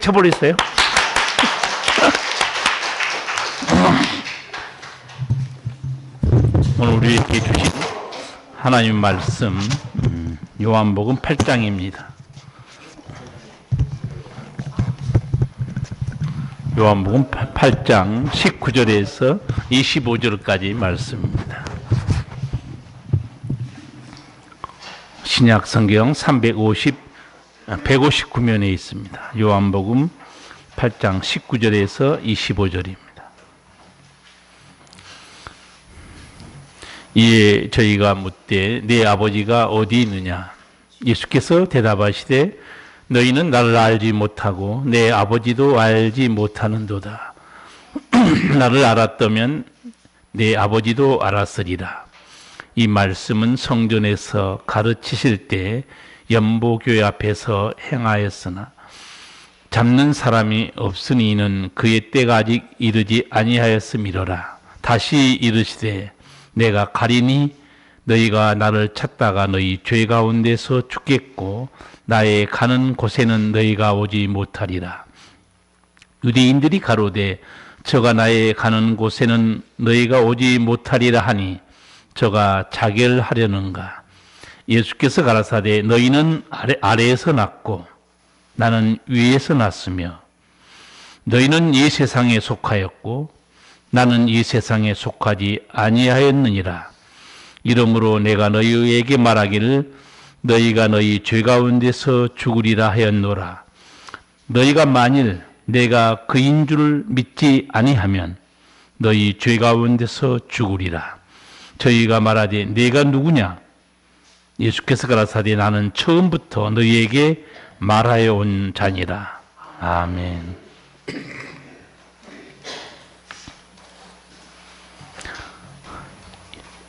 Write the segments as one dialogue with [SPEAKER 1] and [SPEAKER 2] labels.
[SPEAKER 1] 쳐버렸어요. 오늘 우리에게 주신 하나님 말씀 요한복음 8장입니다. 요한복음 8장 19절에서 25절까지 말씀입니다. 신약 성경 159면에 있습니다. 요한복음 8장 19절에서 25절입니다. 이에 저희가 묻되 네 아버지가 어디 있느냐? 예수께서 대답하시되 너희는 나를 알지 못하고 내 아버지도 알지 못하는도다. 나를 알았다면 내 아버지도 알았으리라. 이 말씀은 성전에서 가르치실 때 연보교회 앞에서 행하였으나 잡는 사람이 없으니는 그의 때가 아직 이르지 아니하였음이로라. 다시 이르시되 내가 가리니 너희가 나를 찾다가 너희 죄 가운데서 죽겠고 나의 가는 곳에는 너희가 오지 못하리라. 유대인들이 가로되 저가 나의 가는 곳에는 너희가 오지 못하리라 하니 저가 자결하려는가? 예수께서 가라사대 너희는 아래에서 났고 나는 위에서 났으며 너희는 이 세상에 속하였고 나는 이 세상에 속하지 아니하였느니라. 이러므로 내가 너희에게 말하기를 너희가 너희 죄 가운데서 죽으리라 하였노라. 너희가 만일 내가 그인 줄 믿지 아니하면 너희 죄 가운데서 죽으리라. 저희가 말하되 네가 누구냐? 예수께서 가라사대 나는 처음부터 너희에게 말하여 온 자니라. 아멘.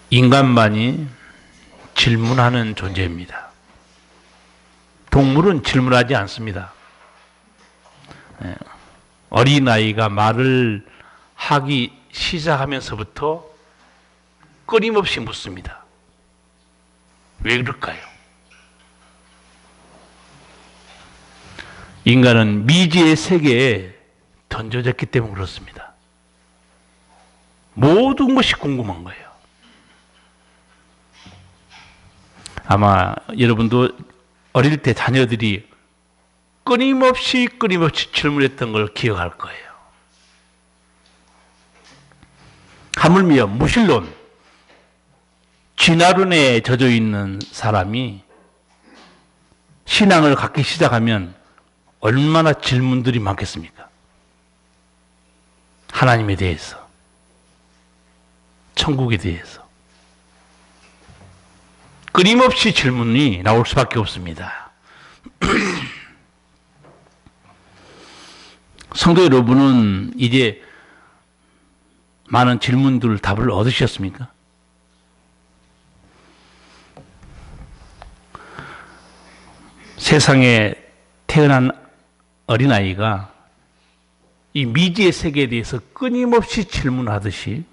[SPEAKER 1] 인간만이 질문하는 존재입니다. 동물은 질문하지 않습니다. 어린아이가 말을 하기 시작하면서부터 끊임없이 묻습니다. 왜 그럴까요? 인간은 미지의 세계에 던져졌기 때문에 그렇습니다. 모든 것이 궁금한 거예요. 아마 여러분도 어릴 때 자녀들이 끊임없이 질문했던 걸 기억할 거예요. 하물며 무신론, 진화론에 젖어 있는 사람이 신앙을 갖기 시작하면 얼마나 질문들이 많겠습니까? 하나님에 대해서, 천국에 대해서. 끊임없이 질문이 나올 수밖에 없습니다. 성도 여러분은 이제 많은 질문들 답을 얻으셨습니까? 세상에 태어난 어린아이가 이 미지의 세계에 대해서 끊임없이 질문하듯이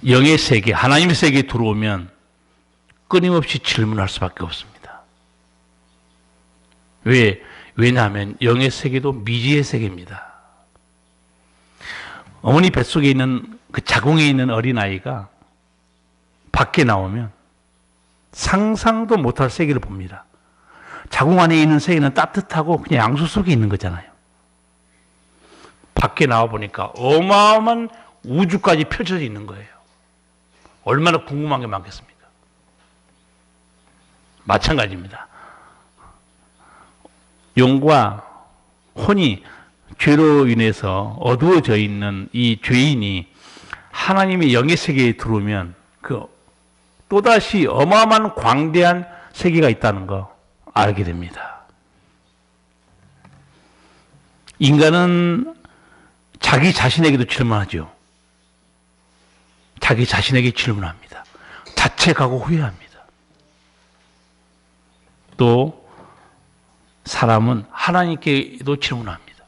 [SPEAKER 1] 영의 세계, 하나님의 세계에 들어오면 끊임없이 질문할 수밖에 없습니다. 왜냐하면 영의 세계도 미지의 세계입니다. 어머니 뱃속에 있는 그 자궁에 있는 어린아이가 밖에 나오면 상상도 못할 세계를 봅니다. 자궁 안에 있는 세계는 따뜻하고 그냥 양수 속에 있는 거잖아요. 밖에 나와 보니까 어마어마한 우주까지 펼쳐져 있는 거예요. 얼마나 궁금한 게 많겠습니까? 마찬가지입니다. 영과 혼이 죄로 인해서 어두워져 있는 이 죄인이 하나님의 영의 세계에 들어오면 그 또다시 어마어마한 광대한 세계가 있다는 거 알게 됩니다. 인간은 자기 자신에게도 질문하죠. 자기 자신에게 질문합니다. 자책하고 후회합니다. 또 사람은 하나님께도 질문합니다.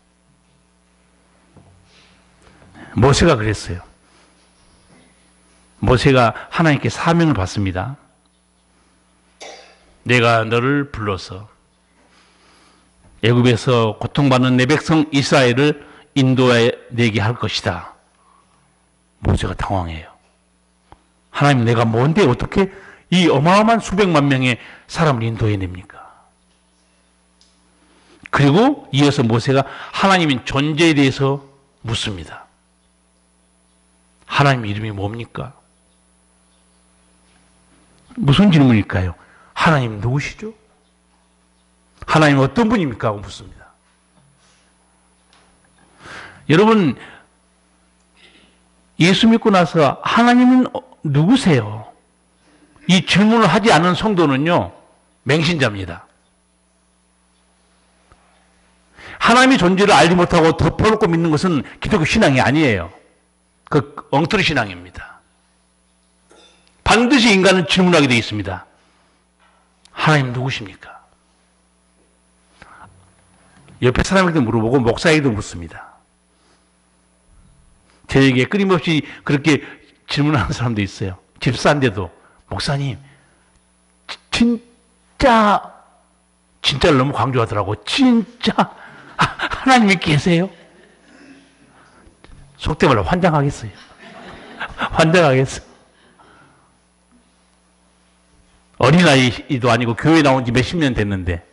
[SPEAKER 1] 모세가 그랬어요. 모세가 하나님께 사명을 받습니다. 내가 너를 불러서 애굽에서 고통받는 내 백성 이스라엘을 인도해 내게 할 것이다. 모세가 당황해요. 하나님, 내가 뭔데 어떻게 이 어마어마한 수백만 명의 사람을 인도해 냅니까? 그리고 이어서 모세가 하나님의 존재에 대해서 묻습니다. 하나님 이름이 뭡니까? 무슨 질문일까요? 하나님 누구시죠? 하나님 어떤 분입니까? 하고 묻습니다. 여러분, 예수 믿고 나서 하나님은 누구세요? 이 질문을 하지 않은 성도는요, 맹신자입니다. 하나님의 존재를 알지 못하고 덮어놓고 믿는 것은 기독교 신앙이 아니에요. 그 엉터리 신앙입니다. 반드시 인간은 질문하게 되어 있습니다. 하나님 누구십니까? 옆에 사람에게도 물어보고 목사에게도 묻습니다. 저에게 끊임없이 그렇게 질문하는 사람도 있어요. 집사인데도, 목사님, 진짜를 너무 강조하더라고. 진짜 하나님이 계세요? 속된 말로 환장하겠어요. 환장하겠어. 어린아이도 아니고 교회 나온 지 몇십 년 됐는데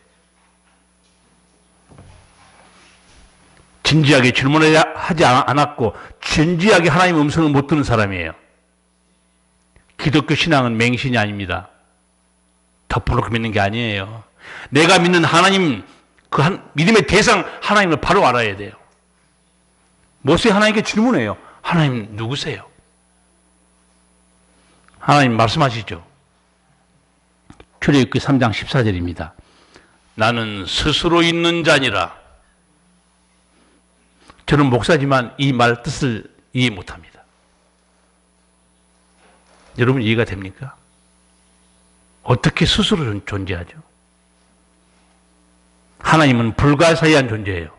[SPEAKER 1] 진지하게 질문을 하지 않았고 진지하게 하나님의 음성을 못 듣는 사람이에요. 기독교 신앙은 맹신이 아닙니다. 덮어놓고 믿는 게 아니에요. 내가 믿는 하나님, 그 믿음의 대상 하나님을 바로 알아야 돼요. 모세 하나님께 질문해요. 하나님 누구세요? 하나님 말씀하시죠. 출애굽기 3장 14절입니다. 나는 스스로 있는 자니라. 저는 목사지만 이 말 뜻을 이해 못합니다. 여러분 이해가 됩니까? 어떻게 스스로 존재하죠? 하나님은 불가사의한 존재예요.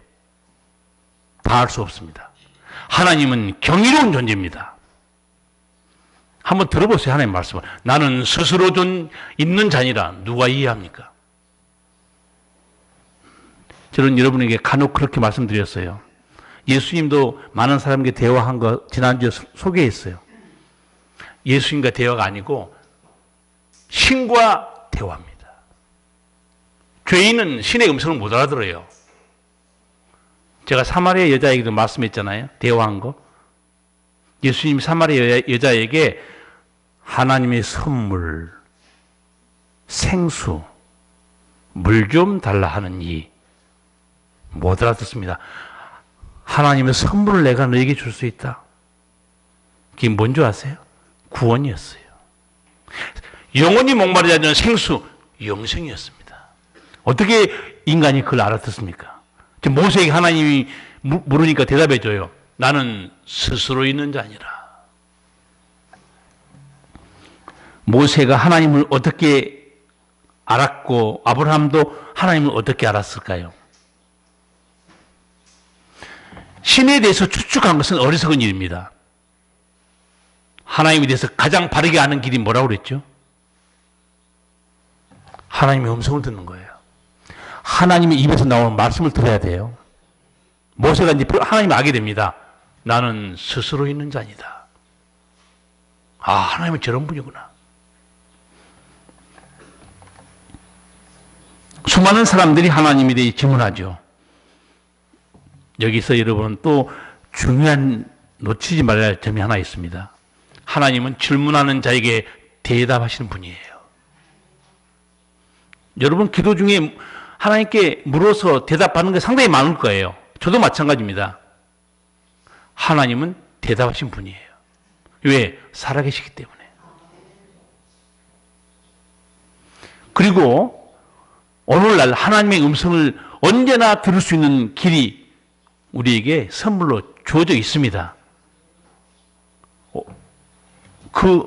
[SPEAKER 1] 당할 수 없습니다. 하나님은 경이로운 존재입니다. 한번 들어보세요. 하나님 말씀을. 나는 스스로 있는 자니라. 누가 이해합니까? 저는 여러분에게 간혹 그렇게 말씀드렸어요. 예수님도 많은 사람에게 대화한 거 지난주에 소개했어요. 예수님과 대화가 아니고 신과 대화입니다. 죄인은 신의 음성을 못 알아들어요. 제가 사마리아 여자에게도 말씀했잖아요. 대화한 거. 예수님이 사마리아 여자에게 하나님의 선물, 생수, 물 좀 달라 하느니 못 알아듣습니다. 하나님의 선물을 내가 너에게 줄 수 있다. 그게 뭔지 아세요? 구원이었어요. 영원히 목마르지 않는 생수, 영생이었습니다. 어떻게 인간이 그걸 알아듣습니까? 모세에게 하나님이 물으니까 대답해 줘요. 나는 스스로 있는 자니라. 모세가 하나님을 어떻게 알았고 아브라함도 하나님을 어떻게 알았을까요? 신에 대해서 추측한 것은 어리석은 일입니다. 하나님에 대해서 가장 바르게 아는 길이 뭐라고 그랬죠? 하나님의 음성을 듣는 거예요. 하나님의 입에서 나오는 말씀을 들어야 돼요. 모세가 이제 하나님을 알게 됩니다. 나는 스스로 있는 자니다. 아, 하나님은 저런 분이구나. 수많은 사람들이 하나님에 대해 질문하죠. 여기서 여러분은 또 중요한 놓치지 말아야 할 점이 하나 있습니다. 하나님은 질문하는 자에게 대답하시는 분이에요. 여러분 기도 중에 하나님께 물어서 대답하는 게 상당히 많을 거예요. 저도 마찬가지입니다. 하나님은 대답하신 분이에요. 왜? 살아계시기 때문에. 그리고 오늘날 하나님의 음성을 언제나 들을 수 있는 길이 우리에게 선물로 주어져 있습니다.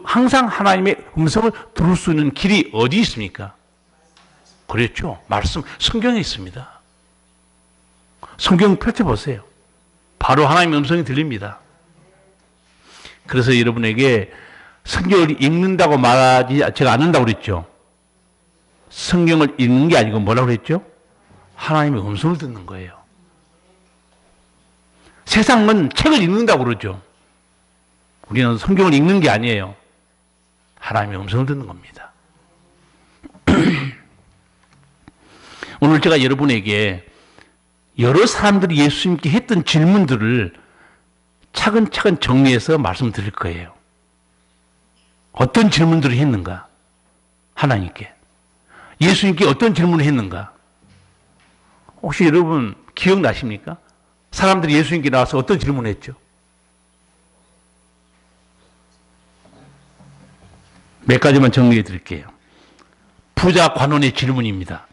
[SPEAKER 1] 항상 하나님의 음성을 들을 수 있는 길이 어디 있습니까? 그렇죠. 말씀, 성경에 있습니다. 성경 펼쳐보세요. 바로 하나님의 음성이 들립니다. 그래서 여러분에게 성경을 읽는다고 말하지 제가 안 한다고 그랬죠. 성경을 읽는 게 아니고 뭐라고 그랬죠? 하나님의 음성을 듣는 거예요. 세상은 책을 읽는다고 그러죠. 우리는 성경을 읽는 게 아니에요. 하나님의 음성을 듣는 겁니다. 오늘 제가 여러분에게 여러 사람들이 예수님께 했던 질문들을 차근차근 정리해서 말씀드릴 거예요. 어떤 질문들을 했는가? 하나님께. 예수님께 어떤 질문을 했는가? 혹시 여러분 기억나십니까? 사람들이 예수님께 나와서 어떤 질문을 했죠? 몇 가지만 정리해 드릴게요. 부자 관원의 질문입니다.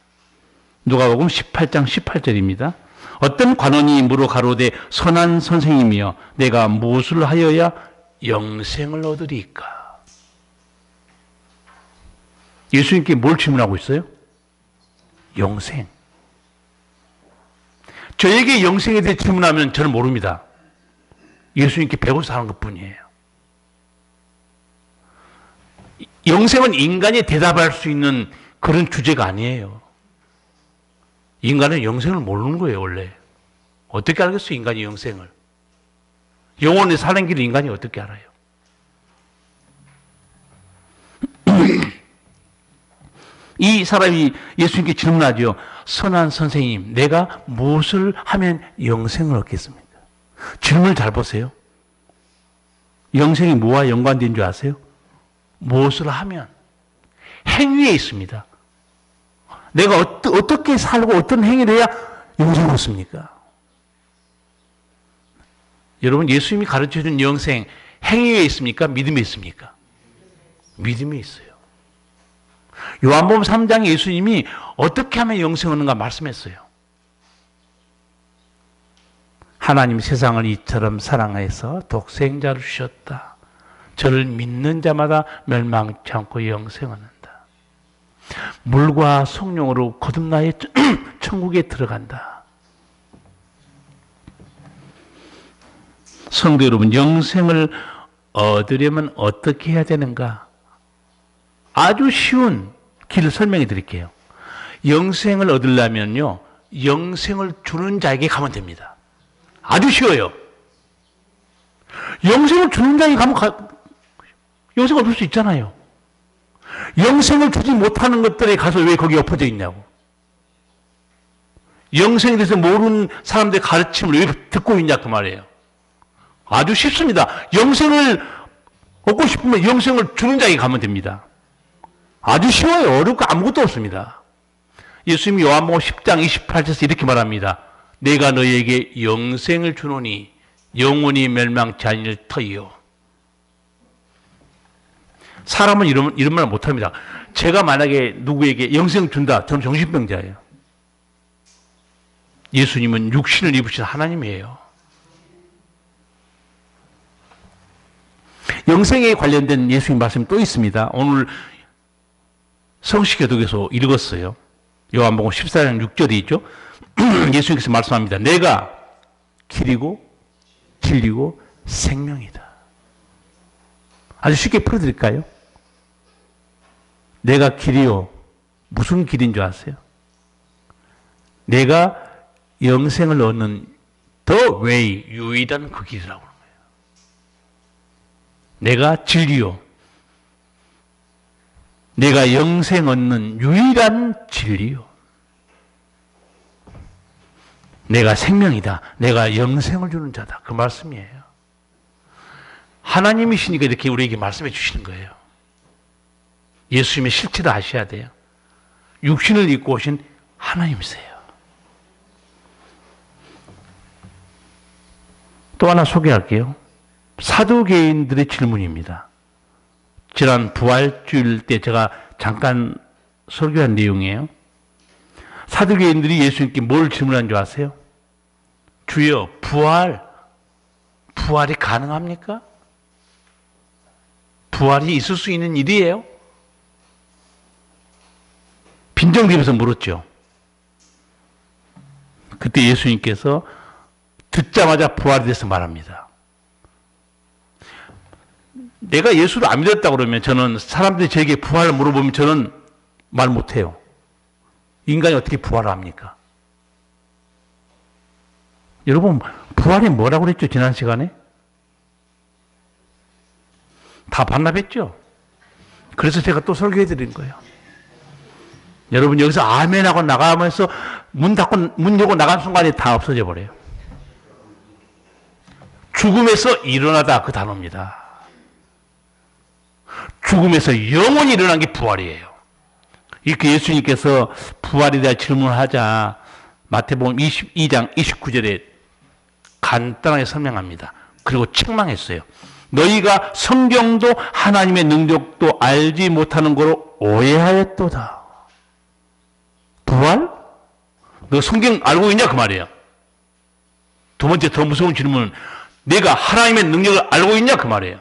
[SPEAKER 1] 누가복음 18장 18절입니다. 어떤 관원이 물어 가로되 선한 선생님이여 내가 무엇을 하여야 영생을 얻으리까? 예수님께 뭘 질문하고 있어요? 영생. 저에게 영생에 대해 질문하면 저는 모릅니다. 예수님께 배워서 하는 것뿐이에요. 영생은 인간이 대답할 수 있는 그런 주제가 아니에요. 인간은 영생을 모르는 거예요, 원래. 어떻게 알겠어요, 인간이 영생을? 영원히 사는 길을 인간이 어떻게 알아요? 이 사람이 예수님께 질문하죠. 선한 선생님, 내가 무엇을 하면 영생을 얻겠습니까? 질문을 잘 보세요. 영생이 뭐와 연관된 줄 아세요? 무엇을 하면? 행위에 있습니다. 내가 어떻게 살고 어떤 행위를 해야 영생을 얻습니까? 여러분, 예수님이 가르쳐준 영생, 행위에 있습니까? 믿음에 있습니까? 믿음에 있어요. 요한복음 3장에 예수님이 어떻게 하면 영생을 얻는가 말씀했어요. 하나님 세상을 이처럼 사랑해서 독생자를 주셨다. 저를 믿는 자마다 멸망치 않고 영생을 얻는다. 물과 성령으로 거듭나의 천국에 들어간다. 성도 여러분, 영생을 얻으려면 어떻게 해야 되는가? 아주 쉬운 길을 설명해 드릴게요. 영생을 얻으려면요, 영생을 주는 자에게 가면 됩니다. 아주 쉬워요. 영생을 주는 자에게 가면 영생 얻을 수 있잖아요. 영생을 주지 못하는 것들에 가서 왜 거기 엎어져 있냐고. 영생에 대해서 모르는 사람들의 가르침을 왜 듣고 있냐 그 말이에요. 아주 쉽습니다. 영생을 얻고 싶으면 영생을 주는 자에게 가면 됩니다. 아주 쉬워요. 어렵고 아무것도 없습니다. 예수님이 요한복음 10장 28절에서 이렇게 말합니다. 내가 너희에게 영생을 주노니 영원히 멸망치 아니할 터이요. 사람은 이런 말 못합니다. 제가 만약에 누구에게 영생 준다. 저는 정신병자예요. 예수님은 육신을 입으신 하나님이에요. 영생에 관련된 예수님 말씀이 또 있습니다. 오늘 성시교독에서 읽었어요. 요한복음 14장 6절에 있죠. 예수님께서 말씀합니다. 내가 길이고 진리고 생명이다. 아주 쉽게 풀어드릴까요? 내가 길이요. 무슨 길인 줄 아세요? 내가 영생을 얻는 the way, 유일한 그 길이라고 하는 거예요. 내가 진리요. 내가 영생 얻는 유일한 진리요. 내가 생명이다. 내가 영생을 주는 자다. 그 말씀이에요. 하나님이시니까 이렇게 우리에게 말씀해 주시는 거예요. 예수님의 실체를 아셔야 돼요. 육신을 입고 오신 하나님이세요. 또 하나 소개할게요. 사두개인들의 질문입니다. 지난 부활주일 때 제가 잠깐 설교한 내용이에요. 사두개인들이 예수님께 뭘 질문한 줄 아세요? 주여, 부활이 가능합니까? 부활이 있을 수 있는 일이에요? 빈정대면서 물었죠. 그때 예수님께서 듣자마자 부활에 대해서 말합니다. 내가 예수를 안 믿었다 그러면 저는 사람들이 저에게 부활을 물어보면 저는 말 못해요. 인간이 어떻게 부활을 합니까? 여러분, 부활이 뭐라고 그랬죠? 지난 시간에? 다 반납했죠? 그래서 제가 또 설교해 드린 거예요. 여러분, 여기서 아멘 하고 나가면서 문 열고 나간 순간에 다 없어져 버려요. 죽음에서 일어나다 그 단어입니다. 죽음에서 영원히 일어난 게 부활이에요. 이렇게 예수님께서 부활에 대한 질문을 하자 마태복음 22장 29절에 간단하게 설명합니다. 그리고 책망했어요. 너희가 성경도 하나님의 능력도 알지 못하는 거로 오해하였도다. 부활? 너 성경 알고 있냐? 그 말이에요. 두 번째 더 무서운 질문은 내가 하나님의 능력을 알고 있냐? 그 말이에요.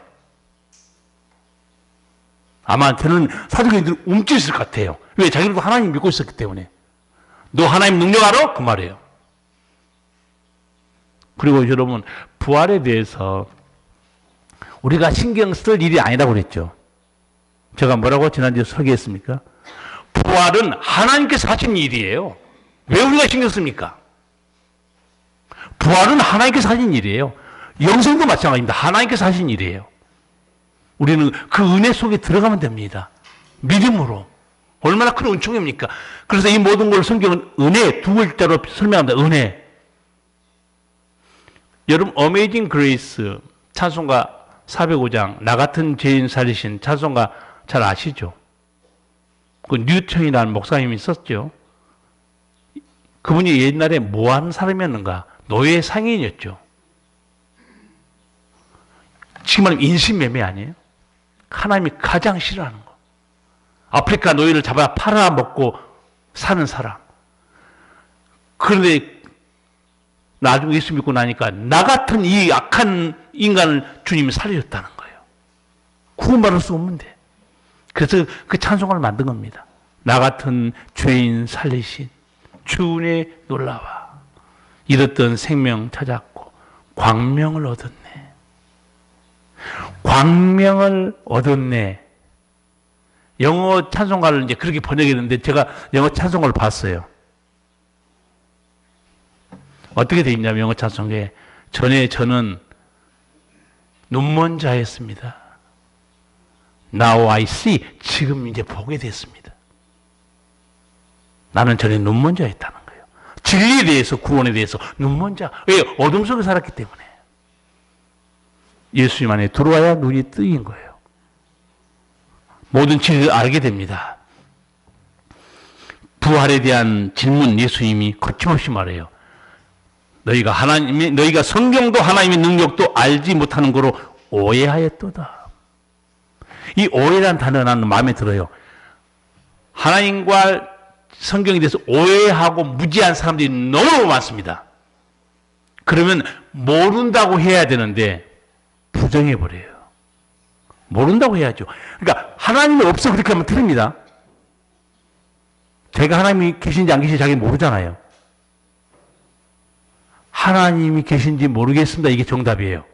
[SPEAKER 1] 아마 저는 사도교인들은 움찔했을 것 같아요. 왜? 자기들도 하나님 믿고 있었기 때문에. 너 하나님 능력 알아? 그 말이에요. 그리고 여러분, 부활에 대해서 우리가 신경 쓸 일이 아니라고 그랬죠. 제가 뭐라고 지난주에 설계했습니까? 부활은 하나님께서 하신 일이에요. 왜 우리가 신경 씁니까? 부활은 하나님께서 하신 일이에요. 영생도 마찬가지입니다. 하나님께서 하신 일이에요. 우리는 그 은혜 속에 들어가면 됩니다. 믿음으로. 얼마나 큰 은총입니까? 그래서 이 모든 걸 성경은 은혜 두 글자로 설명합니다. 은혜. 여러분, 어메이징 그레이스 찬송가 405장 나 같은 죄인 살리신 찬송가 잘 아시죠? 그 뉴턴이라는 목사님이 썼죠. 그분이 옛날에 뭐하는 사람이었는가? 노예 상인이었죠. 지금 말하면 인신매매 아니에요? 하나님이 가장 싫어하는 거. 아프리카 노예를 잡아 팔아먹고 사는 사람. 그런데 나중에 예수 믿고 나니까 나 같은 이 악한 인간을 주님이 살려줬다는 거예요. 구원받을 수 없는데. 그래서 그 찬송가를 만든 겁니다. 나 같은 죄인 살리신 주 은혜 놀라와. 잃었던 생명 찾았고 광명을 얻었네. 광명을 얻었네. 영어 찬송가를 이제 그렇게 번역했는데 제가 영어 찬송가를 봤어요. 어떻게 되어 있냐면 영어 찬송가에 전에 저는 눈먼 자였습니다. Now I see. 지금 이제 보게 됐습니다. 나는 전에 눈먼 자였다는 거예요. 진리에 대해서 구원에 대해서 눈먼 자. 왜? 어둠 속에 살았기 때문에. 예수님 안에 들어와야 눈이 뜨인 거예요. 모든 진리를 알게 됩니다. 부활에 대한 질문 예수님이 거침없이 말해요. 너희가 성경도 하나님의 능력도 알지 못하는 거로 오해하였도다. 이 오해라는 단어 나는 마음에 들어요. 하나님과 성경에 대해서 오해하고 무지한 사람들이 너무 많습니다. 그러면 모른다고 해야 되는데 부정해버려요. 모른다고 해야죠. 그러니까 하나님이 없어 그렇게 하면 틀립니다. 제가 하나님이 계신지 안 계신지 자기는 모르잖아요. 하나님이 계신지 모르겠습니다. 이게 정답이에요.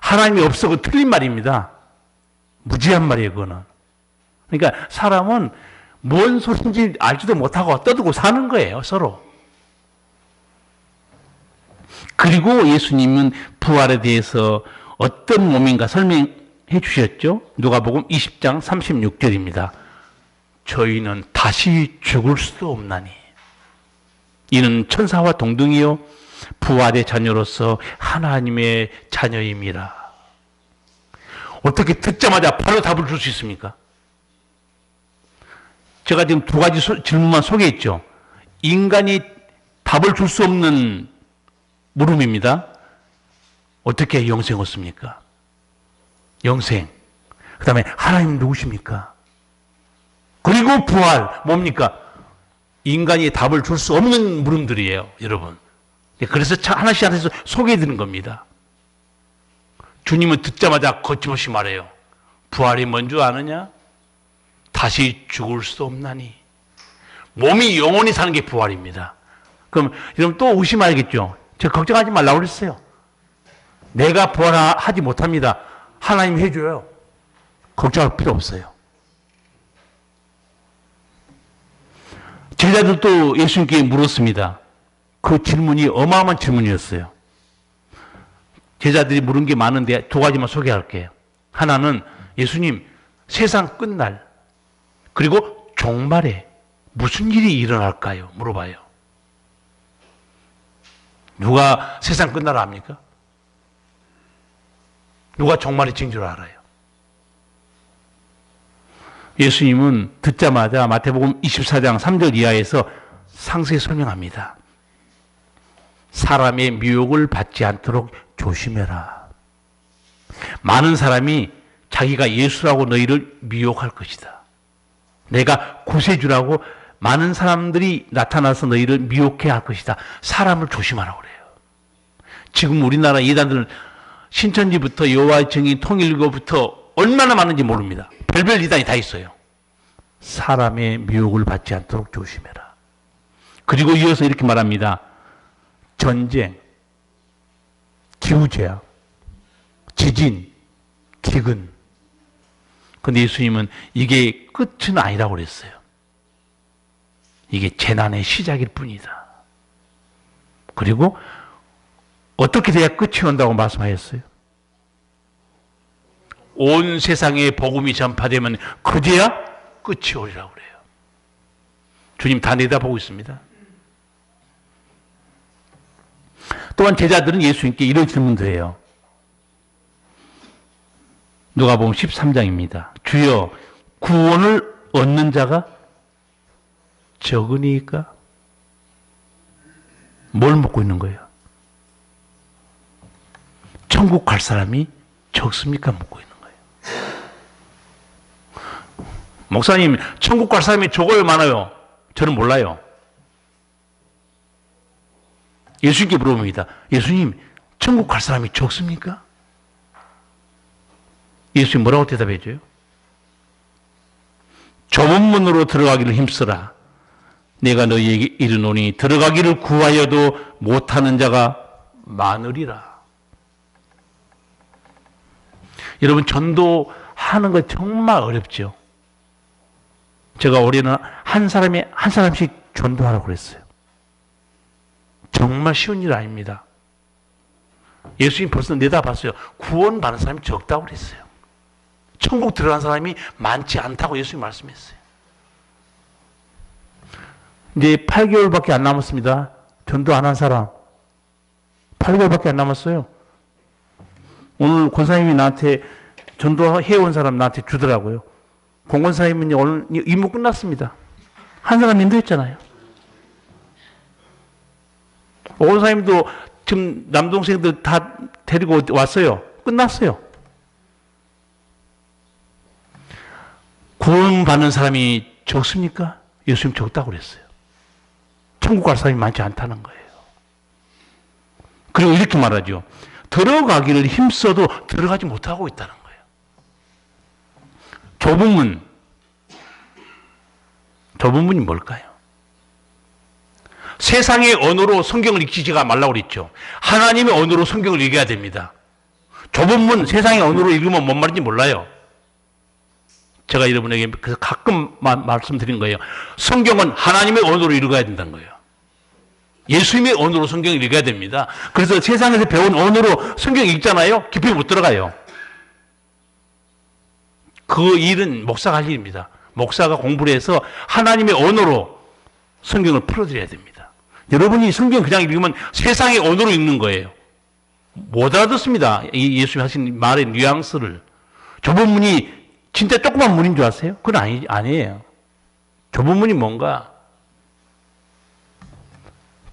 [SPEAKER 1] 하나님이 없어 그 틀린 말입니다. 무지한 말이에요. 그거는. 그러니까 사람은 뭔 소리인지 알지도 못하고 떠들고 사는 거예요. 서로. 그리고 예수님은 부활에 대해서 어떤 몸인가 설명해 주셨죠. 누가복음 20장 36절입니다. 저희는 다시 죽을 수도 없나니 이는 천사와 동등이요 부활의 자녀로서 하나님의 자녀임이라. 어떻게 듣자마자 바로 답을 줄 수 있습니까? 제가 지금 두 가지 질문만 소개했죠. 인간이 답을 줄 수 없는 물음입니다. 어떻게 영생 얻습니까? 영생. 그 다음에 하나님 누구십니까? 그리고 부활 뭡니까? 인간이 답을 줄 수 없는 물음들이에요. 여러분. 그래서 하나씩 하나씩 소개해 드리는 겁니다. 주님은 듣자마자 거침없이 말해요. 부활이 뭔 줄 아느냐? 다시 죽을 수 없나니. 몸이 영원히 사는 게 부활입니다. 그럼 여러분 또 의심하겠죠. 제가 걱정하지 말라고 그랬어요. 내가 부활하지 못합니다. 하나님 해줘요. 걱정할 필요 없어요. 제자들도 예수님께 물었습니다. 그 질문이 어마어마한 질문이었어요. 제자들이 물은 게 많은데 두 가지만 소개할게요. 하나는 예수님 세상 끝날 그리고 종말에 무슨 일이 일어날까요? 물어봐요. 누가 세상 끝나라 합니까? 누가 종말의 징조를 알아요? 예수님은 듣자마자 마태복음 24장 3절 이하에서 상세히 설명합니다. 사람의 미혹을 받지 않도록 조심해라. 많은 사람이 자기가 예수라고 너희를 미혹할 것이다. 내가 구세주라고 많은 사람들이 나타나서 너희를 미혹해 할 것이다. 사람을 조심하라고 그래요. 지금 우리나라 이단들은 신천지부터 여호와의 증인 통일교부터 얼마나 많은지 모릅니다. 별별 이단이 다 있어요. 사람의 미혹을 받지 않도록 조심해라. 그리고 이어서 이렇게 말합니다. 전쟁, 기후재앙, 지진, 기근. 근데 예수님은 이게 끝은 아니라고 그랬어요. 이게 재난의 시작일 뿐이다. 그리고 어떻게 돼야 끝이 온다고 말씀하셨어요? 온 세상에 복음이 전파되면 그제야 끝이 오리라고 그래요. 주님 다 내다보고 있습니다. 또한 제자들은 예수님께 이런 질문도 해요. 누가복음 13장입니다. 주여 구원을 얻는 자가 적으니까? 뭘 묻고 있는 거예요? 천국 갈 사람이 적습니까? 묻고 있는 거예요. 목사님, 천국 갈 사람이 적어요, 많아요? 저는 몰라요. 예수님께 물어봅니다. 예수님, 천국 갈 사람이 적습니까? 예수님 뭐라고 대답해 줘요? 좁은 문으로 들어가기를 힘쓰라. 내가 너희에게 이르노니 들어가기를 구하여도 못하는 자가 많으리라. 여러분, 전도하는 거 정말 어렵죠. 제가 올해는 한 사람씩 전도하라고 그랬어요. 정말 쉬운 일 아닙니다. 예수님 벌써 내다봤어요. 구원받는 사람이 적다고 그랬어요. 천국 들어간 사람이 많지 않다고 예수님 말씀했어요. 이제 8개월밖에 안 남았습니다. 전도 안 한 사람. 8개월밖에 안 남았어요. 오늘 권사님이 나한테 전도해온 사람 나한테 주더라고요. 공권사님은 오늘 임무 끝났습니다. 한 사람 인도했잖아요. 오권사님도 지금 남동생들 다 데리고 왔어요. 끝났어요. 구원받는 사람이 적습니까? 예수님 적다고 그랬어요. 천국 갈 사람이 많지 않다는 거예요. 그리고 이렇게 말하죠. 들어가기를 힘써도 들어가지 못하고 있다는 거예요. 좁은 문이 뭘까요? 세상의 언어로 성경을 읽지 제가 말라고 그랬죠. 하나님의 언어로 성경을 읽어야 됩니다. 좁은 문, 세상의 언어로 읽으면 뭔 말인지 몰라요. 제가 여러분에게 그래서 가끔 말씀드린 거예요. 성경은 하나님의 언어로 읽어야 된다는 거예요. 예수님의 언어로 성경을 읽어야 됩니다. 그래서 세상에서 배운 언어로 성경 읽잖아요. 깊이 못 들어가요. 그 일은 목사가 할 일입니다. 목사가 공부를 해서 하나님의 언어로 성경을 풀어드려야 됩니다. 여러분이 성경 그냥 읽으면 세상의 언어로 읽는 거예요. 못 알아듣습니다. 예수님이 하신 말의 뉘앙스를. 좁은 문이 진짜 조그만 문인 줄 아세요? 그건 아니에요. 좁은 문이 뭔가?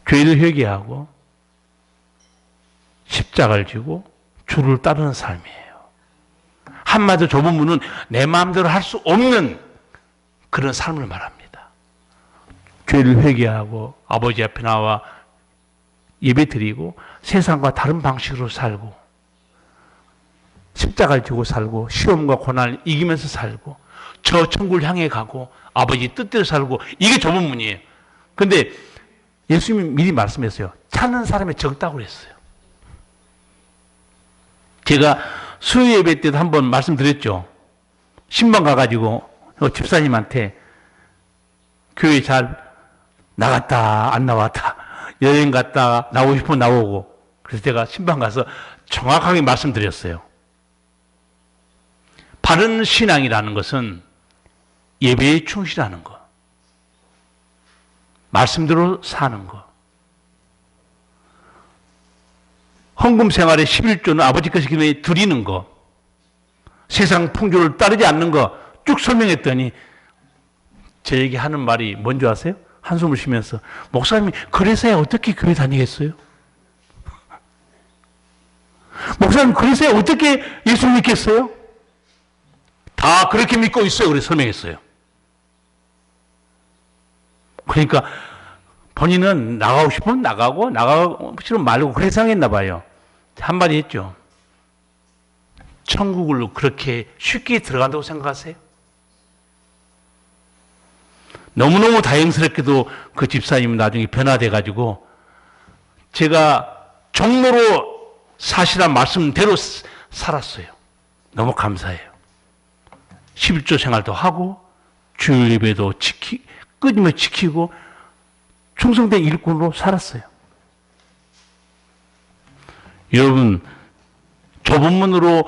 [SPEAKER 1] 죄를 회개하고 십자가를 지고 주를 따르는 삶이에요. 한마디로 좁은 문은 내 마음대로 할 수 없는 그런 삶을 말합니다. 죄를 회개하고 아버지 앞에 나와 예배드리고 세상과 다른 방식으로 살고 십자가를 지고 살고 시험과 고난을 이기면서 살고 저 천국을 향해 가고 아버지 뜻대로 살고 이게 좁은 문이에요. 그런데 예수님이 미리 말씀했어요. 찾는 사람이 적다고 그랬어요. 제가 수요 예배 때도 한번 말씀드렸죠. 신방 가가지고 집사님한테 교회 잘 나갔다 안 나왔다 여행 갔다 나오고 싶으면 나오고 그래서 제가 신방 가서 정확하게 말씀드렸어요. 바른 신앙이라는 것은 예배에 충실하는 것, 말씀대로 사는 것, 헌금 생활의 11조는 아버지께서 기도에 드리는 것, 세상 풍조를 따르지 않는 것 쭉 설명했더니 저에게 하는 말이 뭔지 아세요? 한숨을 쉬면서 목사님이 그래서야 어떻게 교회 다니겠어요? 목사님 그래서야 어떻게 예수 믿겠어요? 다 그렇게 믿고 있어요. 그래서 설명했어요. 그러니까 본인은 나가고 싶으면 나가고 싶으면 말고 그렇게 생각했나 봐요. 한마디 했죠. 천국을 그렇게 쉽게 들어간다고 생각하세요? 너무너무 다행스럽게도 그 집사님은 나중에 변화돼가지고 제가 종로로 사실한 말씀대로 살았어요. 너무 감사해요. 11조 생활도 하고 주일 예배도 끊임없이 지키고 충성된 일꾼으로 살았어요. 여러분 좁은 문으로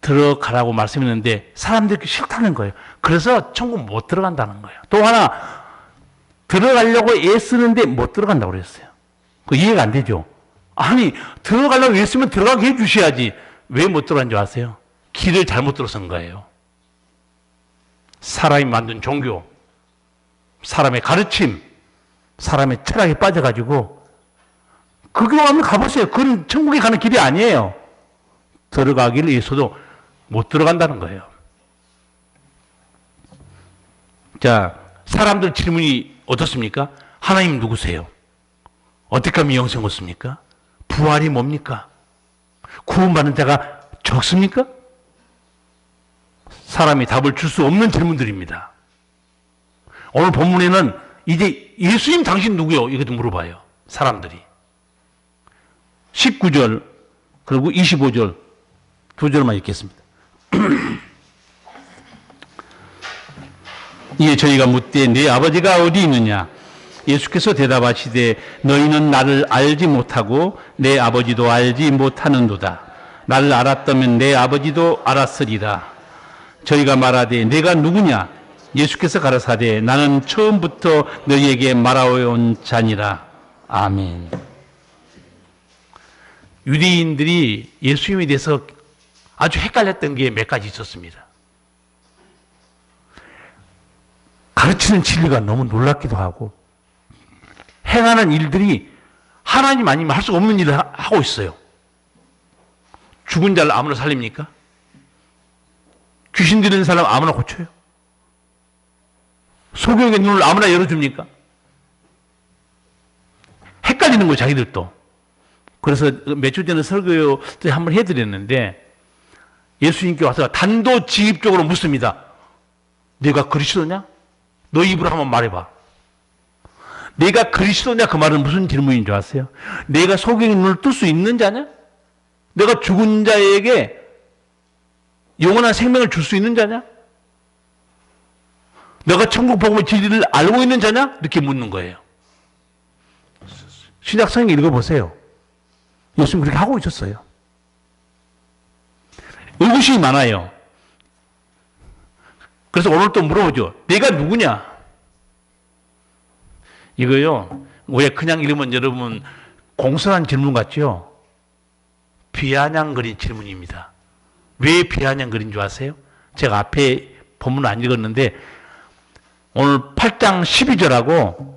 [SPEAKER 1] 들어가라고 말씀했는데 사람들이 싫다는 거예요. 그래서 천국 못 들어간다는 거예요. 또 하나 들어가려고 애쓰는데 못 들어간다고 그랬어요. 그 이해가 안 되죠. 아니 들어가려고 애쓰면 들어가게 해주셔야지. 왜 못 들어간 줄 아세요? 길을 잘못 들어선 거예요. 사람이 만든 종교, 사람의 가르침, 사람의 철학에 빠져가지고 그 교회 한번 가보세요. 그건 천국에 가는 길이 아니에요. 들어가기를 위해서도 못 들어간다는 거예요. 자, 사람들 질문이 어떻습니까? 하나님 누구세요? 어떻게 하면 영생 얻습니까? 부활이 뭡니까? 구원받는 자가 적습니까? 사람이 답을 줄 수 없는 질문들입니다. 오늘 본문에는 이제 예수님 당신 누구요? 이것도 물어봐요. 사람들이. 19절 그리고 25절 두 절만 읽겠습니다. 이에 저희가 묻되 네 아버지가 어디 있느냐? 예수께서 대답하시되 너희는 나를 알지 못하고 내 아버지도 알지 못하는도다. 나를 알았다면 내 아버지도 알았으리라. 저희가 말하되 내가 누구냐? 예수께서 가라사대 나는 처음부터 너희에게 말하여온 자니라. 아멘. 유대인들이 예수님에 대해서 아주 헷갈렸던 게 몇 가지 있었습니다. 가르치는 진리가 너무 놀랍기도 하고 행하는 일들이 하나님 아니면 할 수 없는 일을 하고 있어요. 죽은 자를 아무나 살립니까? 귀신 들린 사람 아무나 고쳐요? 소경의 눈을 아무나 열어줍니까? 헷갈리는 거예요, 자기들도. 그래서 몇 주 전에 설교 때 한번 해드렸는데 예수님께 와서 단도직입적으로 묻습니다. 네가 그리스도냐? 너 입으로 한번 말해봐. 네가 그리스도냐? 그 말은 무슨 질문인 줄 아세요? 내가 소경의 눈을 뜰 수 있는 자냐? 내가 죽은 자에게 영원한 생명을 줄 수 있는 자냐? 내가 천국 복음의 진리를 알고 있는 자냐? 이렇게 묻는 거예요. 신약성경 읽어보세요. 예수님 그렇게 하고 있었어요. 의구심이 많아요. 그래서 오늘 또 물어보죠. 내가 누구냐? 이거요. 왜 그냥 읽으면 여러분 공손한 질문 같죠? 비아냥거린 질문입니다. 왜 비아냥거린 줄 아세요? 제가 앞에 본문 안 읽었는데 오늘 8장 12절하고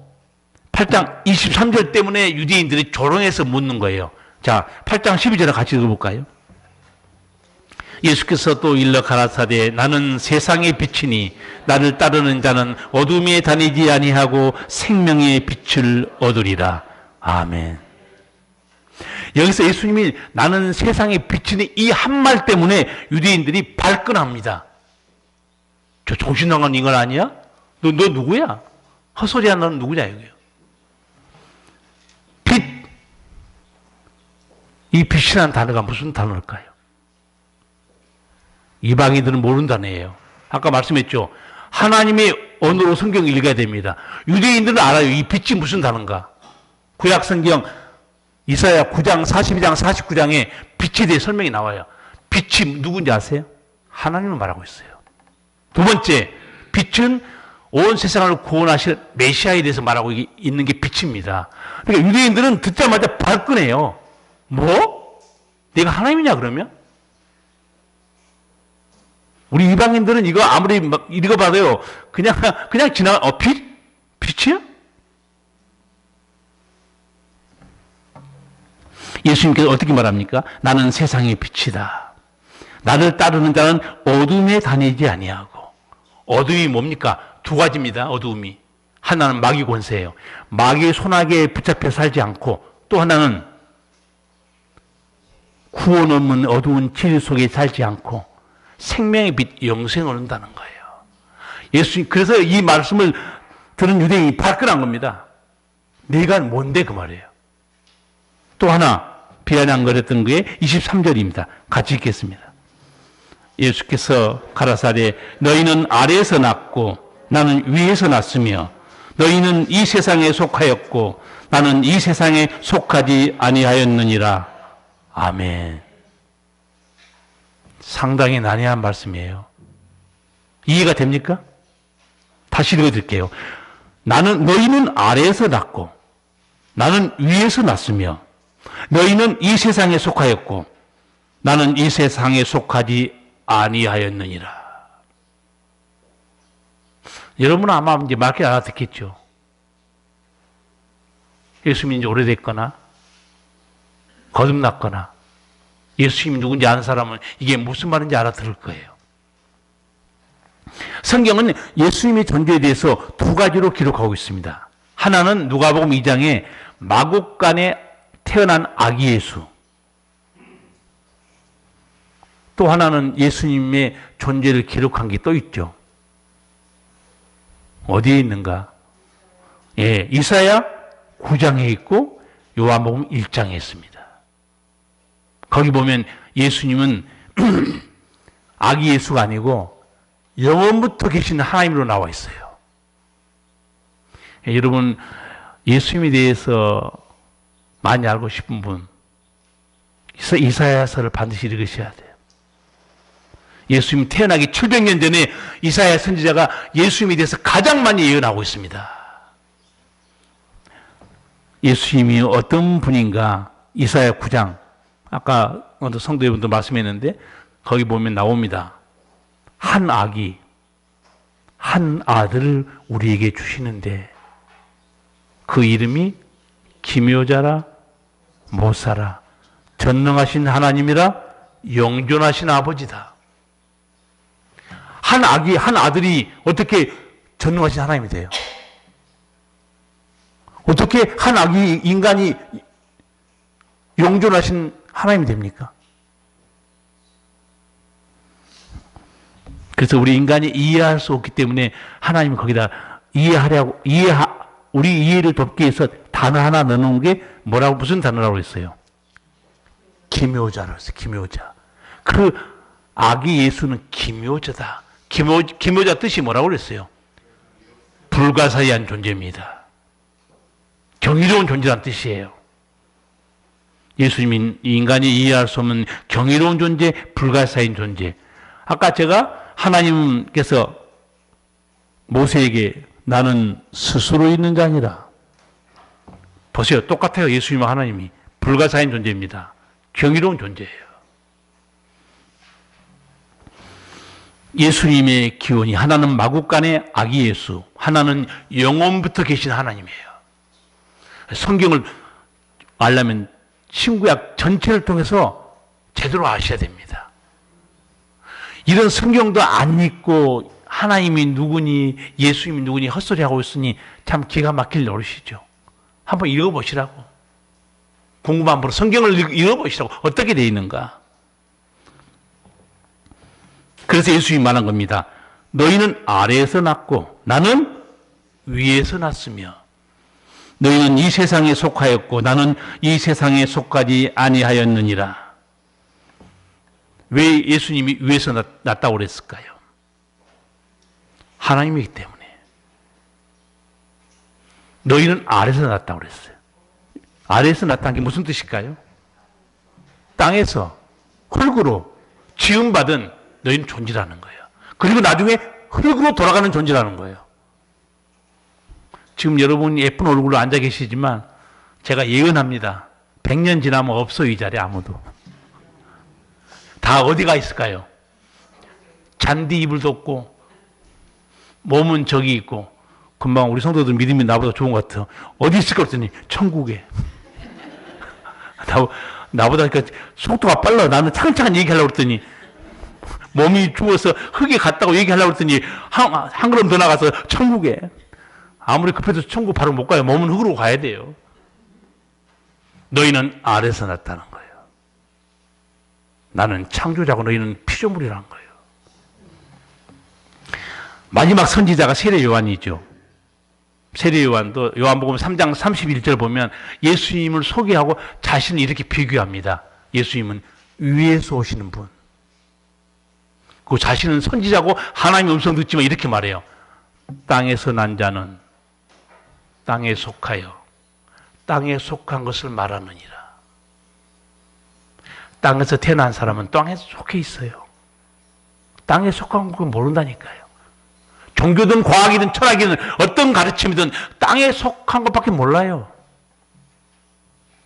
[SPEAKER 1] 8장 23절 때문에 유대인들이 조롱해서 묻는 거예요. 자, 8장 12절을 같이 읽어볼까요? 예수께서 또 일러 가라사대 나는 세상의 빛이니 나를 따르는 자는 어둠에 다니지 아니하고 생명의 빛을 얻으리라. 아멘. 여기서 예수님이 나는 세상의 빛이니 이 한 말 때문에 유대인들이 발끈합니다. 저 정신 나간 인간 아니야? 너 누구야? 헛소리야. 너는 누구냐 이거예요. 빛. 이 빛이라는 단어가 무슨 단어일까요? 이방인들은 모르는 단어예요. 아까 말씀했죠. 하나님의 언어로 성경을 읽어야 됩니다. 유대인들은 알아요. 이 빛이 무슨 단어인가. 구약 성경 이사야 9장, 42장, 49장에 빛에 대해 설명이 나와요. 빛이 누군지 아세요? 하나님을 말하고 있어요. 두 번째, 빛은 온 세상을 구원하실 메시아에 대해서 말하고 있는 게 빛입니다. 그러니까 유대인들은 듣자마자 발끈해요. 뭐? 내가 하나님이냐 그러면? 우리 이방인들은 이거 아무리 막 읽어봐도요, 그냥 빛이야? 예수님께서 어떻게 말합니까? 나는 세상의 빛이다. 나를 따르는 자는 어둠에 다니지 아니하고. 어둠이 뭡니까? 두 가지입니다. 어둠이. 하나는 마귀 권세예요. 마귀의 손아귀에 붙잡혀 살지 않고, 또 하나는 구원 없는 어두운 질 속에 살지 않고 생명의 빛 영생을 얻는다는 거예요. 예수님, 그래서 이 말씀을 들은 유대인이 발끈한 겁니다. 네가 뭔데 그 말이에요. 또 하나 비아냥거렸던 게 23절입니다. 같이 읽겠습니다. 예수께서 가라사대 너희는 아래에서 났고 나는 위에서 났으며 너희는 이 세상에 속하였고 나는 이 세상에 속하지 아니하였느니라. 아멘. 상당히 난해한 말씀이에요. 이해가 됩니까? 다시 읽어드릴게요. 너희는 아래에서 났고 나는 위에서 났으며 너희는 이 세상에 속하였고 나는 이 세상에 속하지 아니하였느니라. 여러분은 아마 이제 맞게 알아듣겠죠. 예수님이 이제 오래됐거나 거듭났거나 예수님이 누군지 아는 사람은 이게 무슨 말인지 알아들을 거예요. 성경은 예수님의 존재에 대해서 두 가지로 기록하고 있습니다. 하나는 누가복음 2장에 마국간에 태어난 아기 예수. 또 하나는 예수님의 존재를 기록한 게 또 있죠. 어디에 있는가? 예, 이사야 9장에 있고 요한복음 1장에 있습니다. 거기 보면 예수님은 아기 예수가 아니고 영원부터 계신 하나님으로 나와 있어요. 예, 여러분 예수님에 대해서 많이 알고 싶은 분 이사야서를 반드시 읽으셔야 돼요. 예수님 태어나기 700년 전에 이사야 선지자가 예수님에 대해서 가장 많이 예언하고 있습니다. 예수님이 어떤 분인가 이사야 9장 아까 성도 여러분도 말씀했는데 거기 보면 나옵니다. 한 아기 한 아들을 우리에게 주시는데 그 이름이 기묘자라 모사라 전능하신 하나님이라 영존하신 아버지다. 한 아기, 한 아들이 어떻게 전능하신 하나님이 돼요? 어떻게 한 아기, 인간이 영존하신 하나님이 됩니까? 그래서 우리 인간이 이해할 수 없기 때문에 하나님은 거기다 우리 이해를 돕기 위해서 단어 하나 넣어놓은 게 뭐라고, 무슨 단어라고 했어요? 기묘자라고 했어요, 기묘자. 그 아기 예수는 기묘자다. 기묘자 뜻이 뭐라고 그랬어요? 불가사의한 존재입니다. 경이로운 존재란 뜻이에요. 예수님이 인간이 이해할 수 없는 경이로운 존재, 불가사의한 존재. 아까 제가 하나님께서 모세에게 나는 스스로 있는 자 아니라 보세요. 똑같아요. 예수님과 하나님이 불가사의한 존재입니다. 경이로운 존재예요. 예수님의 기원이 하나는 마국간의 아기 예수, 하나는 영원부터 계신 하나님이에요. 성경을 알려면 신구약 전체를 통해서 제대로 아셔야 됩니다. 이런 성경도 안 읽고 하나님이 누구니 예수님이 누구니 헛소리하고 있으니 참 기가 막힐 노릇이죠. 한번 읽어보시라고. 궁금한 분은 성경을 읽어보시라고. 어떻게 되어 있는가. 그래서 예수님이 말한 겁니다. 너희는 아래에서 났고 나는 위에서 났으며 너희는 이 세상에 속하였고 나는 이 세상에 속하지 아니하였느니라. 왜 예수님이 위에서 났다고 그랬을까요? 하나님이기 때문에. 너희는 아래에서 났다고 그랬어요. 아래에서 났다는 게 무슨 뜻일까요? 땅에서 흙으로 지음받은 너희는 존재라는 거예요. 그리고 나중에 흙으로 돌아가는 존재라는 거예요. 지금 여러분 예쁜 얼굴로 앉아 계시지만 제가 예언합니다. 100년 지나면 없어요, 이 자리에 아무도. 다 어디가 있을까요? 잔디 이불 덮고 몸은 저기 있고, 금방 우리 성도들 믿음이 나보다 좋은 것 같아요. 어디 있을까 그랬더니 천국에. 나보다 그러니까 속도가 빨라. 나는 차근차근 얘기하려고 그랬더니 몸이 죽어서 흙에 갔다고 얘기하려고 그랬더니 한 걸음 더 나가서 천국에. 아무리 급해도 천국 바로 못 가요. 몸은 흙으로 가야 돼요. 너희는 아래서 났다는 거예요. 나는 창조자고 너희는 피조물이라는 거예요. 마지막 선지자가 세례 요한이죠. 세례 요한도 요한복음 3장 31절 보면 예수님을 소개하고 자신을 이렇게 비교합니다. 예수님은 위에서 오시는 분. 그 자신은 선지자고 하나님의 음성 듣지만 이렇게 말해요. 땅에서 난 자는 땅에 속하여 땅에 속한 것을 말하느니라. 땅에서 태어난 사람은 땅에 속해 있어요. 땅에 속한 걸 모른다니까요. 종교든 과학이든 철학이든 어떤 가르침이든 땅에 속한 것밖에 몰라요.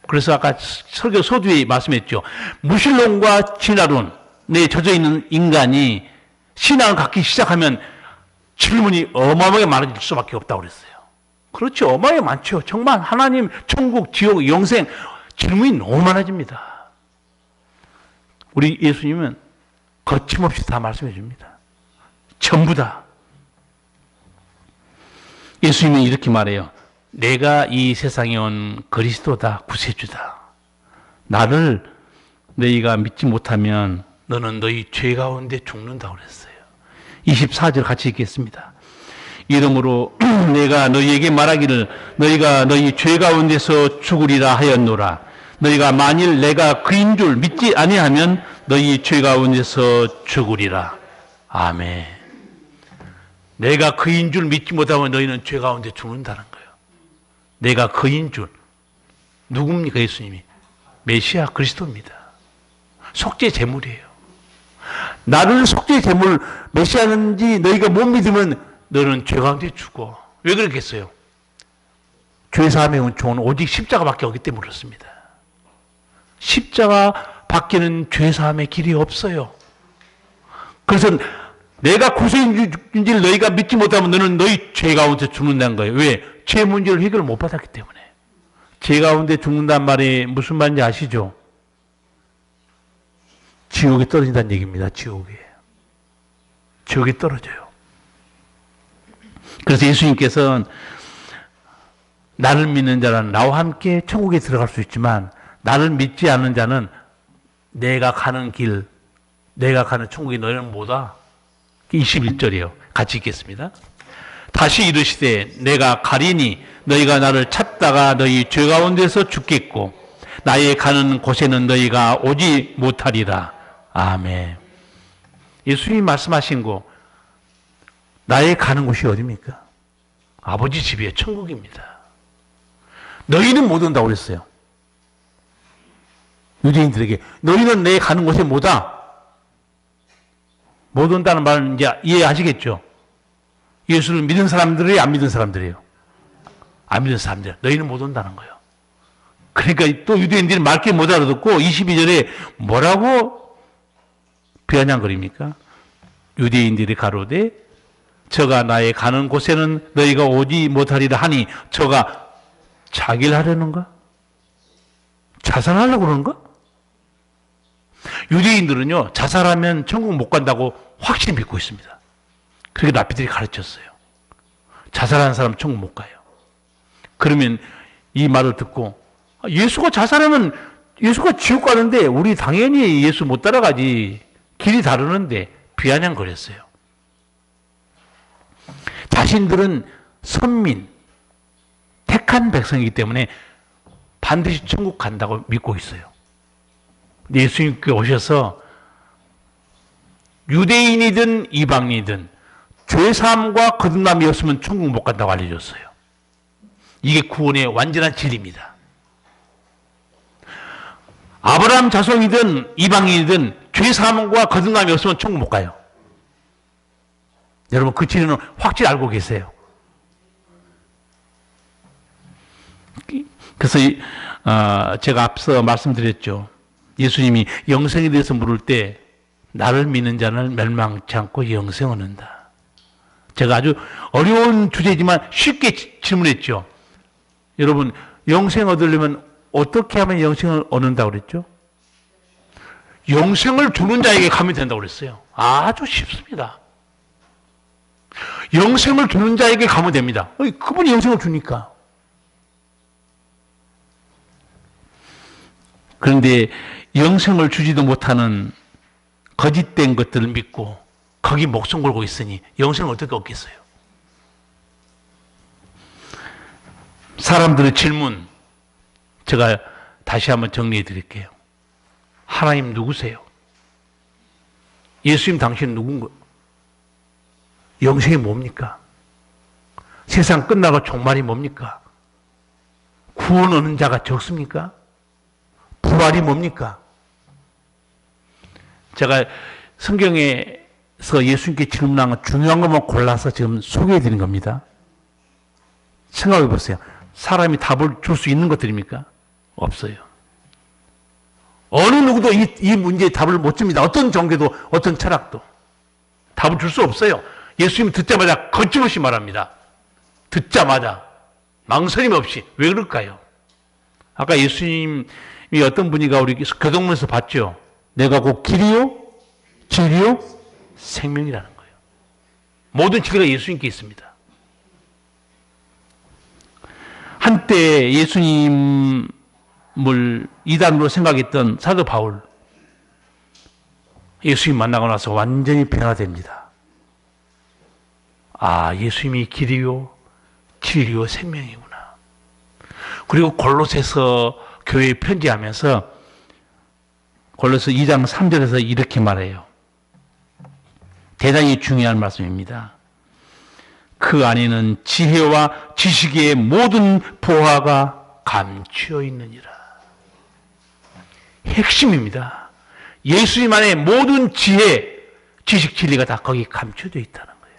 [SPEAKER 1] 그래서 아까 설교 서두에 말씀했죠. 무신론과 진화론에 젖어있는 인간이 신앙을 갖기 시작하면 질문이 어마어마하게 많아질 수밖에 없다고 그랬어요. 그렇죠. 어마어마하게 많죠. 정말 하나님, 천국, 지옥, 영생 질문이 너무 많아집니다. 우리 예수님은 거침없이 다 말씀해 줍니다. 전부 다. 예수님은 이렇게 말해요. 내가 이 세상에 온 그리스도다, 구세주다. 나를 너희가 믿지 못하면 너는 너희 죄 가운데 죽는다고 그랬어요. 24절 같이 읽겠습니다. 이러므로 내가 너희에게 말하기를 너희가 너희 죄 가운데서 죽으리라 하였노라. 너희가 만일 내가 그인 줄 믿지 아니하면 너희 죄 가운데서 죽으리라. 아멘. 내가 그인 줄 믿지 못하면 너희는 죄 가운데 죽는다는 거예요. 내가 그인 줄. 누굽니까 예수님이? 메시아 그리스도입니다. 속죄 제물이에요. 나를 속죄 제물 메시아인지 너희가 못 믿으면 너는 죄 가운데 죽어. 왜 그렇겠어요? 죄 사함의 은총은 오직 십자가밖에 없기 때문에 그렇습니다. 십자가 밖에는 죄 사함의 길이 없어요. 그래서 내가 구세주인지를 너희가 믿지 못하면 너는 너희 죄 가운데 죽는다는 거예요. 왜? 죄 문제를 해결을 못 받았기 때문에. 죄 가운데 죽는단 말이 무슨 말인지 아시죠? 지옥에 떨어진다는 얘기입니다. 지옥에 떨어져요. 그래서 예수님께서는 나를 믿는 자는 나와 함께 천국에 들어갈 수 있지만 나를 믿지 않는 자는 내가 가는 길, 내가 가는 천국에 너희는 못와. 21절이에요. 같이 읽겠습니다. 다시 이르시되 내가 가리니 너희가 나를 찾다가 너희 죄 가운데서 죽겠고 나의 가는 곳에는 너희가 오지 못하리라. 아멘. 예수님이 말씀하신 거 나의 가는 곳이 어디입니까? 아버지 집이에요. 천국입니다. 너희는 못 온다고 그랬어요. 유대인들에게 너희는 내 가는 곳에 못 와. 못 온다는 말은 이제 이해하시겠죠? 예수를 믿은 사람들이 안 믿은 사람들이에요. 안 믿은 사람들. 너희는 못 온다는 거예요. 그러니까 또 유대인들이 맑게 못 알아듣고 22절에 뭐라고 비아냥거립니까? 유대인들이 가로되 저가 나의 가는 곳에는 너희가 오지 못하리라 하니 저가 자기를 하려는가? 자살하려고 그러는가? 유대인들은요 자살하면 천국 못 간다고 확실히 믿고 있습니다. 그렇게 랍비들이 가르쳤어요. 자살하는 사람은 천국 못 가요. 그러면 이 말을 듣고 예수가 자살하면 예수가 지옥 가는데 우리 당연히 예수 못 따라가지. 길이 다르는데 비아냥거렸어요. 자신들은 선민, 택한 백성이기 때문에 반드시 천국 간다고 믿고 있어요. 예수님께 오셔서 유대인이든 이방인이든 죄사함과 거듭남이 없으면 천국 못 간다고 알려줬어요. 이게 구원의 완전한 진리입니다. 아브라함 자손이든 이방인이든 죄 사함과 거듭남이 없으면 천국 못 가요. 여러분 그 진리는 확실히 알고 계세요. 그래서 제가 앞서 말씀드렸죠. 예수님이 영생에 대해서 물을 때 나를 믿는 자는 멸망치 않고 영생을 얻는다. 제가 아주 어려운 주제지만 쉽게 질문했죠. 여러분 영생 얻으려면 어떻게 하면 영생을 얻는다고 그랬죠? 영생을 주는 자에게 가면 된다고 그랬어요. 아주 쉽습니다. 영생을 주는 자에게 가면 됩니다. 그분이 영생을 주니까. 그런데 영생을 주지도 못하는 거짓된 것들을 믿고 거기 목숨 걸고 있으니 영생을 어떻게 얻겠어요? 사람들의 질문 제가 다시 한번 정리해 드릴게요. 하나님 누구세요? 예수님 당신은 누군가? 영생이 뭡니까? 세상 끝나고 종말이 뭡니까? 구원 얻는 자가 적습니까? 부활이 뭡니까? 제가 성경에서 예수님께 질문한 중요한 것만 골라서 지금 소개해 드린 겁니다. 생각해 보세요. 사람이 답을 줄 수 있는 것들입니까? 없어요. 어느 누구도 이 문제에 답을 못 줍니다. 어떤 종교도 어떤 철학도 답을 줄 수 없어요. 예수님 듣자마자 거침없이 말합니다. 듣자마자 망설임 없이. 왜 그럴까요? 아까 예수님이 어떤 분이가 우리 교동문에서 봤죠. 내가 곧 길이요 진리요 생명이라는 거예요. 모든 진리가 예수님께 있습니다. 한때 예수님을 이단으로 생각했던 사도 바울, 예수님 만나고 나서 완전히 변화됩니다. 아, 예수님이 길이요 진리요 생명이구나. 그리고 골로새서 교회에 편지하면서 골로새 2장 3절에서 이렇게 말해요. 대단히 중요한 말씀입니다. 그 안에는 지혜와 지식의 모든 보화가 감추어 있느니라. 핵심입니다. 예수님 안에 모든 지혜, 지식, 진리가 다 거기 감춰져 있다는 거예요.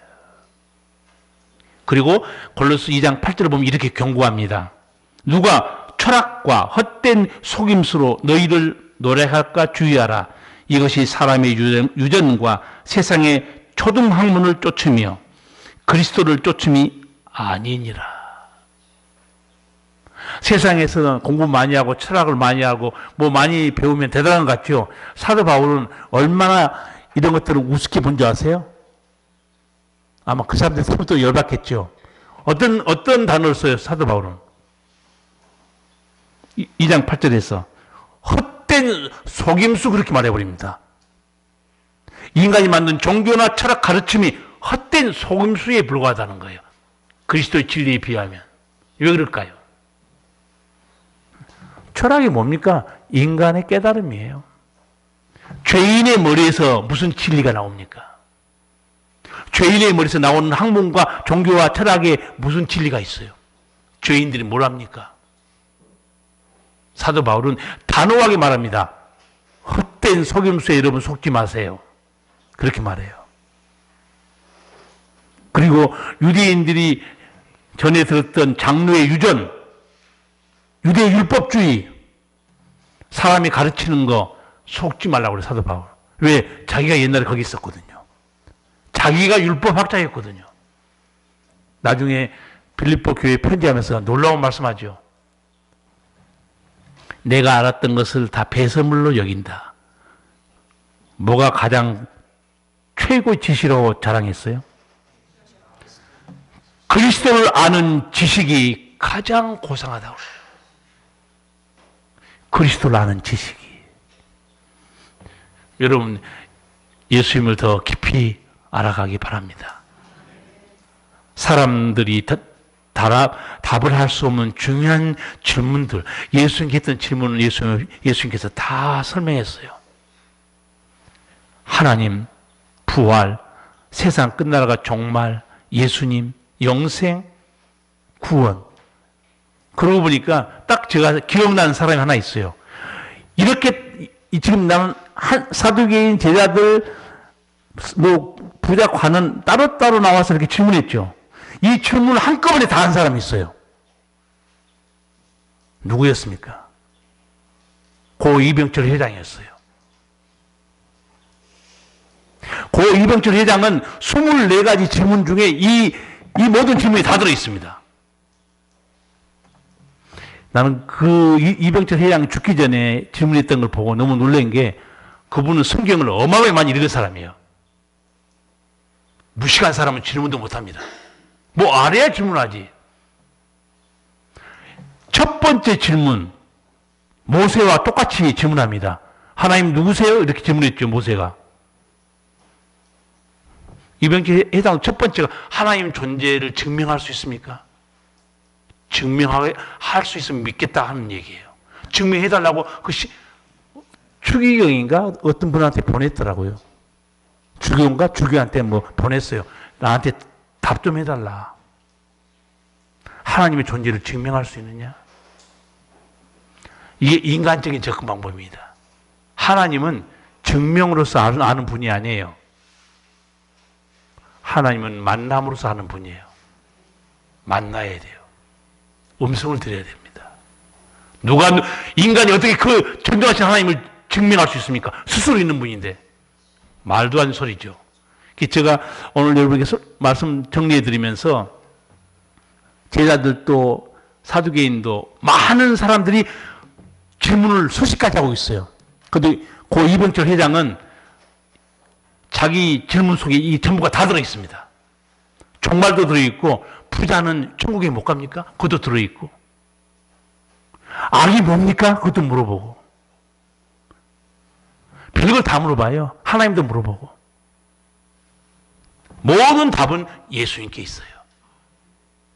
[SPEAKER 1] 그리고 골로새 2장 8절을 보면 이렇게 경고합니다. 누가 철학과 헛된 속임수로 너희를 노래할까 주의하라. 이것이 사람의 유전과 세상의 초등학문을 쫓으며 그리스도를 쫓음이 아니니라. 세상에서는 공부 많이 하고 철학을 많이 하고 뭐 많이 배우면 대단한 것 같죠. 사도 바울은 얼마나 이런 것들을 우습게 본 줄 아세요? 아마 그 사람들 서부터 열받겠죠. 어떤 단어를 써요, 사도 바울은? 2장 8절에서 헛된 속임수 그렇게 말해버립니다. 인간이 만든 종교나 철학 가르침이 헛된 속임수에 불과하다는 거예요. 그리스도의 진리에 비하면. 왜 그럴까요? 철학이 뭡니까? 인간의 깨달음이에요. 죄인의 머리에서 무슨 진리가 나옵니까? 죄인의 머리에서 나오는 학문과 종교와 철학에 무슨 진리가 있어요? 죄인들이 뭘 합니까? 사도 바울은 단호하게 말합니다. 헛된 속임수에 여러분 속지 마세요. 그렇게 말해요. 그리고 유대인들이 전에 들었던 장로의 유전, 유대 율법주의, 사람이 가르치는 거 속지 말라고 그래요, 사도 바울. 왜? 자기가 옛날에 거기 있었거든요. 자기가 율법학자였거든요. 나중에 빌립보 교회에 편지하면서 놀라운 말씀하죠. 내가 알았던 것을 다 배설물로 여긴다. 뭐가 가장 최고의 지식이라고 자랑했어요? 그리스도를 아는 지식이 가장 고상하다고 그래요. 그리스도를 아는 지식이. 여러분, 예수님을 더 깊이 알아가기 바랍니다. 사람들이 답을 할 수 없는 중요한 질문들, 예수님께 했던 질문을 예수님께서 다 설명했어요. 하나님, 부활, 세상 끝나라가 종말, 예수님, 영생, 구원. 그러고 보니까 딱 제가 기억나는 사람이 하나 있어요. 이렇게 지금 나는 사두개인 제자들 부자 관은 따로따로 나와서 이렇게 질문했죠. 이 질문을 한꺼번에 다 한 사람이 있어요. 누구였습니까? 고 이병철 회장이었어요. 고 이병철 회장은 24가지 질문 중에 이 모든 질문이 다 들어있습니다. 나는 그 이병철 회장이 죽기 전에 질문했던 걸 보고 너무 놀란 게 그분은 성경을 어마어마하게 많이 읽은 사람이에요. 무식한 사람은 질문도 못합니다. 뭐 알아야 질문하지. 첫 번째 질문, 모세와 똑같이 질문합니다. 하나님 누구세요? 이렇게 질문했죠, 모세가. 이병철 회장 첫 번째가 하나님 존재를 증명할 수 있습니까? 증명할 수 있으면 믿겠다 하는 얘기예요. 증명해달라고 추기경인가 어떤 분한테 보냈더라고요. 주교인가 주교한테 뭐 보냈어요. 나한테 답 좀 해달라. 하나님의 존재를 증명할 수 있느냐? 이게 인간적인 접근 방법입니다. 하나님은 증명으로서 아는 분이 아니에요. 하나님은 만남으로서 아는 분이에요. 만나야 돼요. 음성을 드려야 됩니다. 인간이 어떻게 그 전능하신 하나님을 증명할 수 있습니까? 스스로 있는 분인데. 말도 안 소리죠. 제가 오늘 여러분에게 말씀 정리해 드리면서 제자들도 사두개인도 많은 사람들이 질문을 수십가지 하고 있어요. 그런데 고 이병철 회장은 자기 질문 속에 이 전부가 다 들어있습니다. 종말도 들어있고 부자는 천국에 못 갑니까? 그것도 들어있고 악이 뭡니까? 그것도 물어보고 별걸 다 물어봐요. 하나님도 물어보고 모든 답은 예수님께 있어요.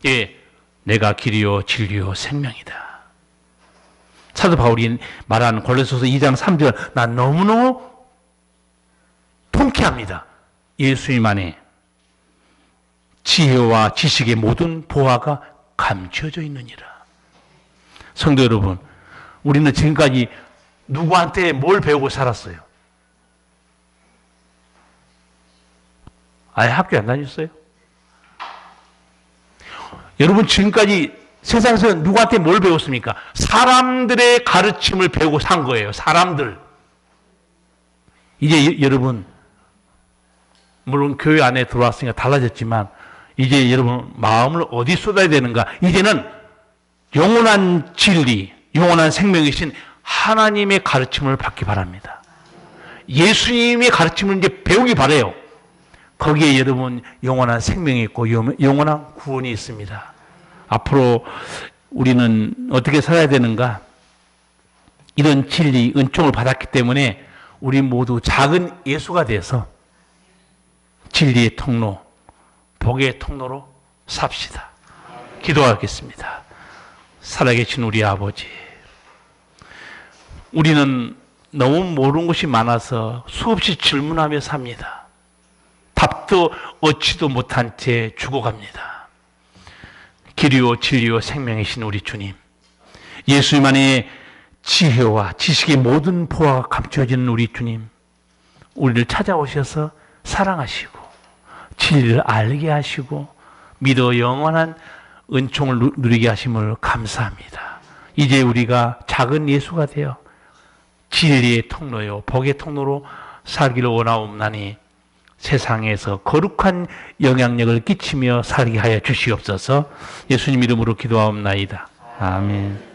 [SPEAKER 1] 예, 내가 길이요 진리요 생명이다. 사도 바울이 말하는 골로새서 2장 3절 난 너무너무 통쾌합니다. 예수님 안에 지혜와 지식의 모든 보화가 감춰져 있느니라. 성도 여러분, 우리는 지금까지 누구한테 뭘 배우고 살았어요? 아예 학교 안 다녔어요? 여러분 지금까지 세상에서 누구한테 뭘 배웠습니까? 사람들의 가르침을 배우고 산 거예요. 사람들. 이제 여러분 물론 교회 안에 들어왔으니까 달라졌지만 이제 여러분 마음을 어디 쏟아야 되는가? 이제는 영원한 진리, 영원한 생명이신 하나님의 가르침을 받기 바랍니다. 예수님의 가르침을 이제 배우기 바라요. 거기에 여러분 영원한 생명이 있고 영원한 구원이 있습니다. 앞으로 우리는 어떻게 살아야 되는가? 이런 진리, 은총을 받았기 때문에 우리 모두 작은 예수가 돼서 진리의 통로, 복의 통로로 삽시다. 기도하겠습니다. 살아계신 우리 아버지, 우리는 너무 모르는 것이 많아서 수없이 질문하며 삽니다. 답도 얻지도 못한 채 죽어갑니다. 길이요 진리요 생명이신 우리 주님, 예수님 안에 지혜와 지식의 모든 보화가 감춰지는 우리 주님, 우리를 찾아오셔서 사랑하시고 진리를 알게 하시고 믿어 영원한 은총을 누리게 하심을 감사합니다. 이제 우리가 작은 예수가 되어 진리의 통로요 복의 통로로 살기를 원하옵나니 세상에서 거룩한 영향력을 끼치며 살게 하여 주시옵소서. 예수님 이름으로 기도하옵나이다. 아멘.